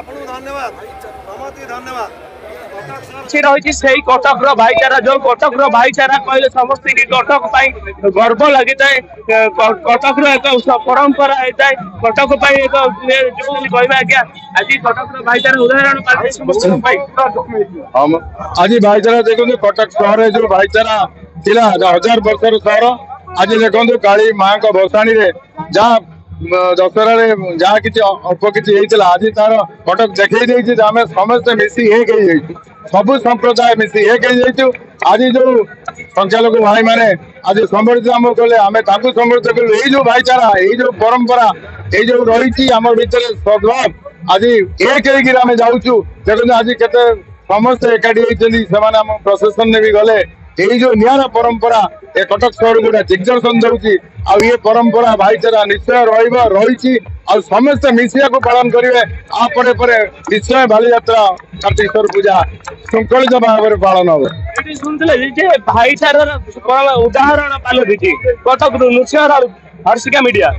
धन्यवाद धन्यवाद रही से कटक भाईचारा जो कटक भाईचारा कहले समस्त की कटक गर्व लगी थाए कटक एक परंपरा होता है कटक एक जो कहवा आज्ञा आज कटक भाईचारा उदाहरण आज भाईचारा देखो कटक सहर जो भाईचारा थिला 1000 वर्षर सहर आज देखो काली माँ का भसाणी जहाँ दशहरा जहाँ कि अल्प कि आज तार कटक देखई आम समस्त मिसी एक सब संप्रदाय मिसी एक आज जो संख्यालघु भाई मैंने आज समृद्ध आम कले आम समृद्ध कलु ये जो भाईचारा ये जो परंपरा ये जो रही आम भर सद्भाव आज एक आम जाऊँ देखते आज के समस्त एकाठी होती से प्रशासन ने भी गले यही जो निरा परंपरा ए कटक सहर गोटे दिग्दर्शन दूसरी ये परंपरा भाईचारा निश्चय रही समस्त मिसिया को पालन करेंगे आपरे परे निश्चय बाली यात्रा कार्तिकेश्वर पूजा श्रृंखलित भाव में पालन हम शुणुले भाईचारा उदाहरण पालि कटक नृसिंह हर्षिका मीडिया।